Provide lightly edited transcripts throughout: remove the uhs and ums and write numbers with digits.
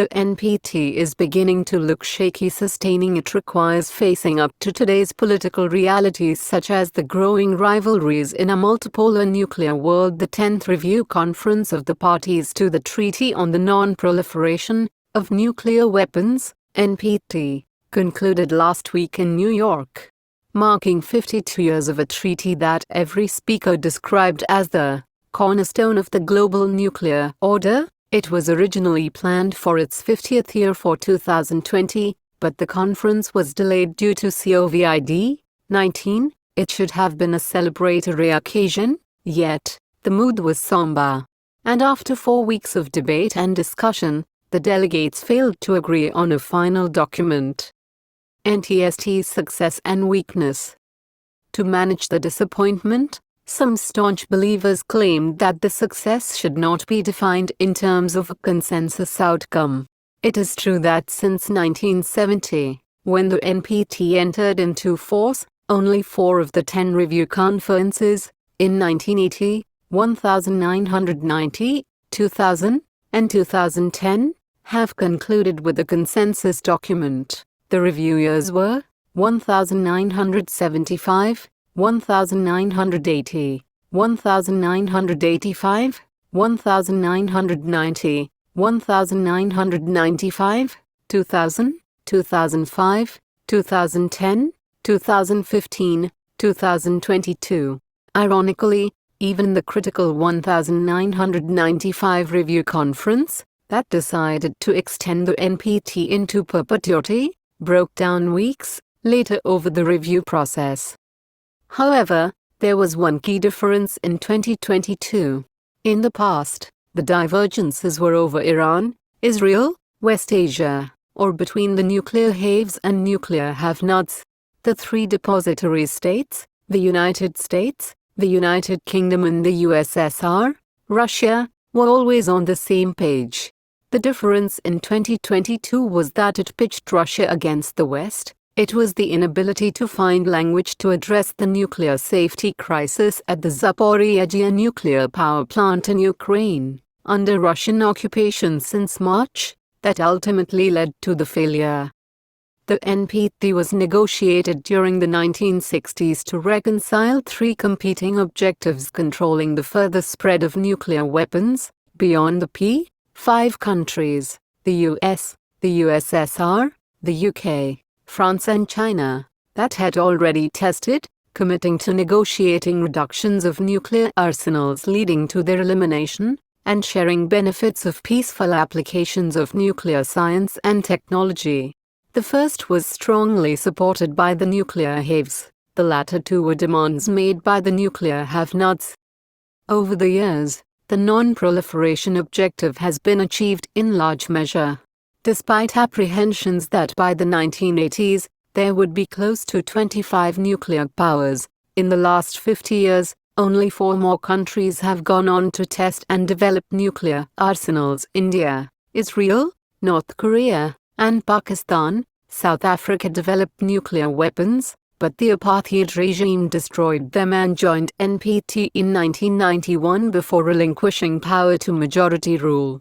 The NPT is beginning to look shaky. Sustaining it requires facing up to today's political realities, such as the growing rivalries in a multipolar nuclear world. The 10th Review Conference of the Parties to the Treaty on the Non-Proliferation of Nuclear Weapons, NPT, concluded last week in New York, marking 52 years of a treaty that every speaker described as the cornerstone of the global nuclear order. It was originally planned for its 50th year for 2020, but the conference was delayed due to COVID-19. It should have been a celebratory occasion, yet the mood was somber. And after 4 weeks of debate and discussion, the delegates failed to agree on a final document. NTST's success and weakness. To manage the disappointment, some staunch believers claimed that the success should not be defined in terms of a consensus outcome. It is true that since 1970, when the NPT entered into force, only 4 of the 10 review conferences, in 1980, 1990, 2000, and 2010, have concluded with a consensus document. The review years were 1975, 1980, 1985, 1990, 1995, 2000, 2005, 2010, 2015, 2022. Ironically, even the critical 1995 review conference, that decided to extend the NPT into perpetuity, broke down weeks later over the review process. However, there was one key difference in 2022. In the past, the divergences were over Iran, Israel, West Asia, or between the nuclear haves and nuclear have-nots. The 3 depository states, the United States, the United Kingdom and the USSR, Russia, were always on the same page. The difference in 2022 was that it pitched Russia against the West. It was the inability to find language to address the nuclear safety crisis at the Zaporizhzhia nuclear power plant in Ukraine, under Russian occupation since March, that ultimately led to the failure. The NPT was negotiated during the 1960s to reconcile 3 competing objectives: controlling the further spread of nuclear weapons beyond the P5 countries, the US, the USSR, the UK, France and China, that had already tested, committing to negotiating reductions of nuclear arsenals leading to their elimination, and sharing benefits of peaceful applications of nuclear science and technology. The first was strongly supported by the nuclear haves, the latter 2 were demands made by the nuclear have-nots. Over the years, the non-proliferation objective has been achieved in large measure. Despite apprehensions that by the 1980s, there would be close to 25 nuclear powers, in the last 50 years, only 4 more countries have gone on to test and develop nuclear arsenals: India, Israel, North Korea, and Pakistan. South Africa developed nuclear weapons, but the apartheid regime destroyed them and joined NPT in 1991 before relinquishing power to majority rule.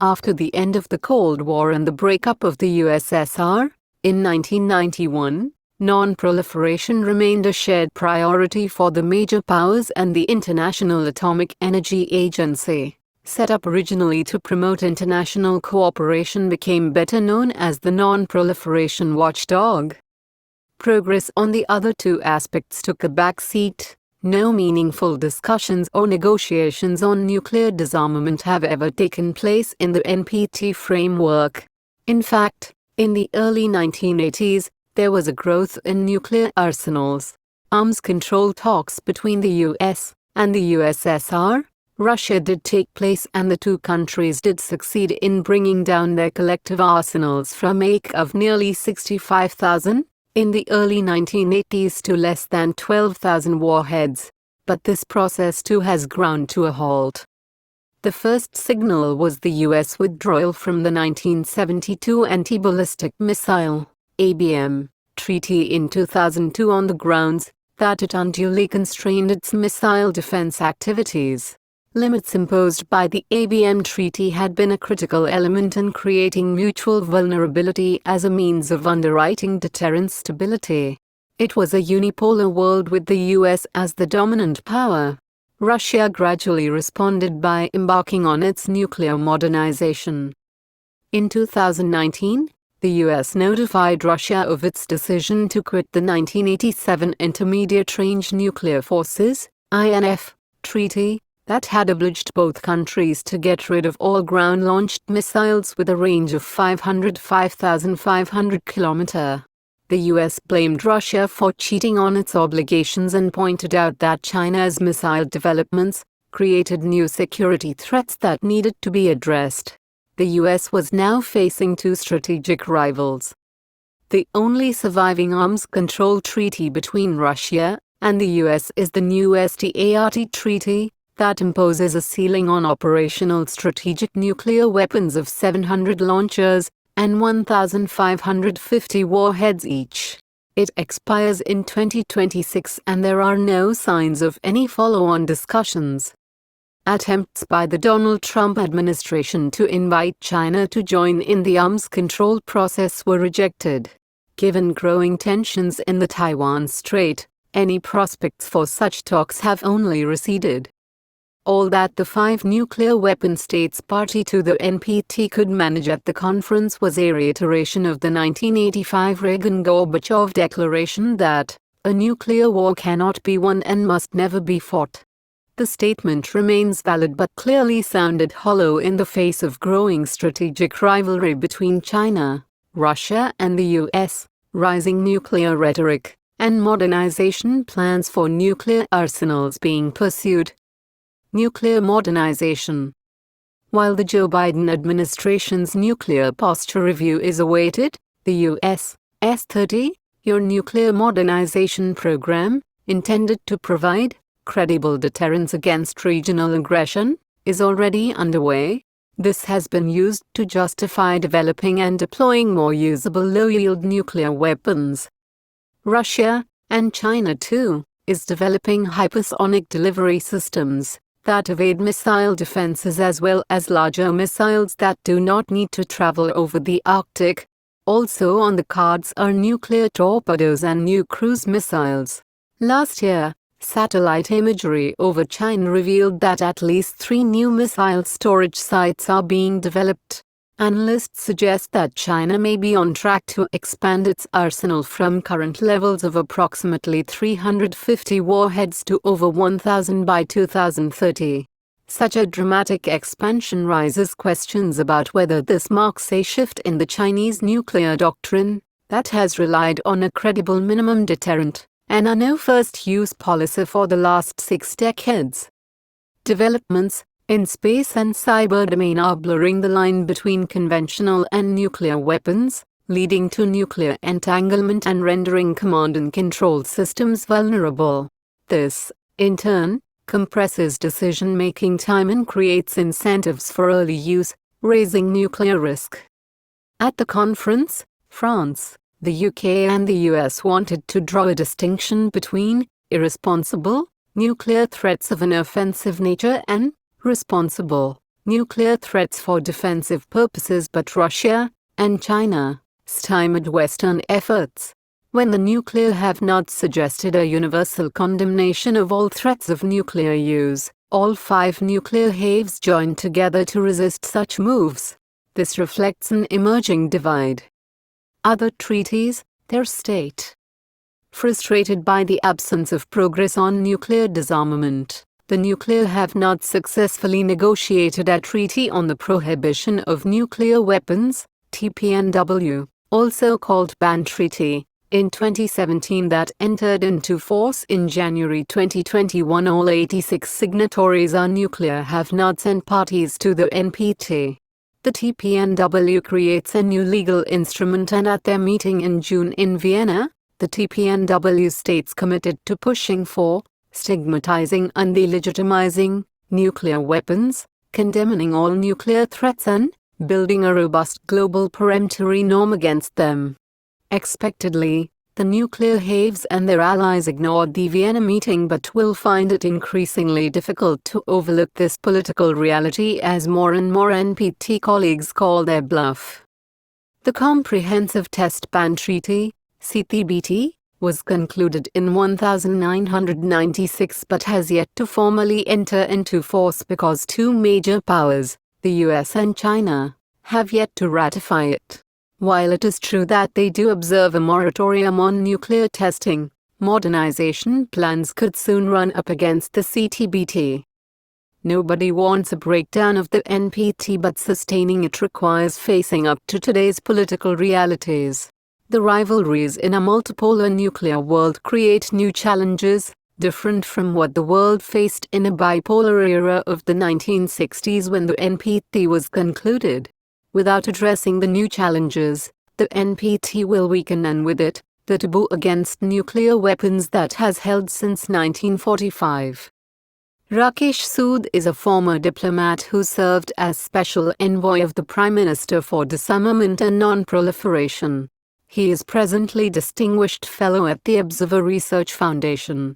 After the end of the Cold War and the breakup of the USSR, in 1991, non-proliferation remained a shared priority for the major powers, and the International Atomic Energy Agency, set up originally to promote international cooperation, became better known as the Non-Proliferation Watchdog. Progress on the other 2 aspects took a back seat. No meaningful discussions or negotiations on nuclear disarmament have ever taken place in the NPT framework. In fact, in the early 1980s, there was a growth in nuclear arsenals. Arms control talks between the US and the USSR, Russia did take place, and the 2 countries did succeed in bringing down their collective arsenals from a peak of nearly 65,000 in the early 1980s to less than 12,000 warheads. But this process too has ground to a halt. The first signal was the US withdrawal from the 1972 Anti-Ballistic Missile (ABM) Treaty in 2002 on the grounds that it unduly constrained its missile defense activities. Limits imposed by the ABM Treaty had been a critical element in creating mutual vulnerability as a means of underwriting deterrent stability. It was a unipolar world with the US as the dominant power. Russia gradually responded by embarking on its nuclear modernization. In 2019, the US notified Russia of its decision to quit the 1987 Intermediate Range Nuclear Forces (INF) treaty that had obliged both countries to get rid of all ground-launched missiles with a range of 505,500 km. The US blamed Russia for cheating on its obligations and pointed out that China's missile developments created new security threats that needed to be addressed. The US was now facing two strategic rivals. The only surviving arms control treaty between Russia and the US is the new START treaty that imposes a ceiling on operational strategic nuclear weapons of 700 launchers and 1,550 warheads each. It expires in 2026 and there are no signs of any follow-on discussions. Attempts by the Donald Trump administration to invite China to join in the arms control process were rejected. Given growing tensions in the Taiwan Strait, any prospects for such talks have only receded. All that the 5 nuclear weapon states party to the NPT could manage at the conference was a reiteration of the 1985 Reagan-Gorbachev declaration that a nuclear war cannot be won and must never be fought. The statement remains valid but clearly sounded hollow in the face of growing strategic rivalry between China, Russia and the US, rising nuclear rhetoric, and modernization plans for nuclear arsenals being pursued. Nuclear modernization. While the Joe Biden administration's nuclear posture review is awaited, the U.S. S-30-year nuclear modernization program, intended to provide credible deterrence against regional aggression, is already underway. This has been used to justify developing and deploying more usable low-yield nuclear weapons. Russia, and China too, is developing hypersonic delivery systems that evade missile defenses as well as larger missiles that do not need to travel over the Arctic. Also on the cards are nuclear torpedoes and new cruise missiles. Last year, satellite imagery over China revealed that at least 3 new missile storage sites are being developed. Analysts suggest that China may be on track to expand its arsenal from current levels of approximately 350 warheads to over 1,000 by 2030. Such a dramatic expansion raises questions about whether this marks a shift in the Chinese nuclear doctrine that has relied on a credible minimum deterrent and a no-first-use policy for the last 6 decades. Developments in space and cyber domain are blurring the line between conventional and nuclear weapons, leading to nuclear entanglement and rendering command and control systems vulnerable. This, in turn, compresses decision-making time and creates incentives for early use, raising nuclear risk. At the conference, France, the UK and the US wanted to draw a distinction between irresponsible nuclear threats of an offensive nature and responsible nuclear threats for defensive purposes, but Russia and China stymied Western efforts. When the nuclear have-nots suggested a universal condemnation of all threats of nuclear use, all 5 nuclear haves joined together to resist such moves. This reflects an emerging divide. Other treaties, their state. Frustrated by the absence of progress on nuclear disarmament, the nuclear have-nots successfully negotiated a treaty on the prohibition of nuclear weapons, TPNW, also called Ban Treaty, in 2017 that entered into force in January 2021. All 86 signatories are nuclear have-nots and parties to the NPT. The TPNW creates a new legal instrument, and at their meeting in June in Vienna, the TPNW states committed to pushing for stigmatizing and delegitimizing nuclear weapons, condemning all nuclear threats and building a robust global peremptory norm against them. Expectedly, The nuclear haves and their allies ignored the Vienna meeting but will find it increasingly difficult to overlook this political reality as more and more NPT colleagues call their bluff. The Comprehensive Test Ban Treaty, CTBT, was concluded in 1996 but has yet to formally enter into force because two major powers, the US and China, have yet to ratify it. While it is true that they do observe a moratorium on nuclear testing, modernization plans could soon run up against the CTBT. Nobody wants a breakdown of the NPT, but sustaining it requires facing up to today's political realities. The rivalries in a multipolar nuclear world create new challenges, different from what the world faced in a bipolar era of the 1960s when the NPT was concluded. Without addressing the new challenges, the NPT will weaken, and with it, the taboo against nuclear weapons that has held since 1945. Rakesh Sood is a former diplomat who served as Special Envoy of the Prime Minister for Disarmament and Non-Proliferation. He is presently Distinguished Fellow at the Observer Research Foundation.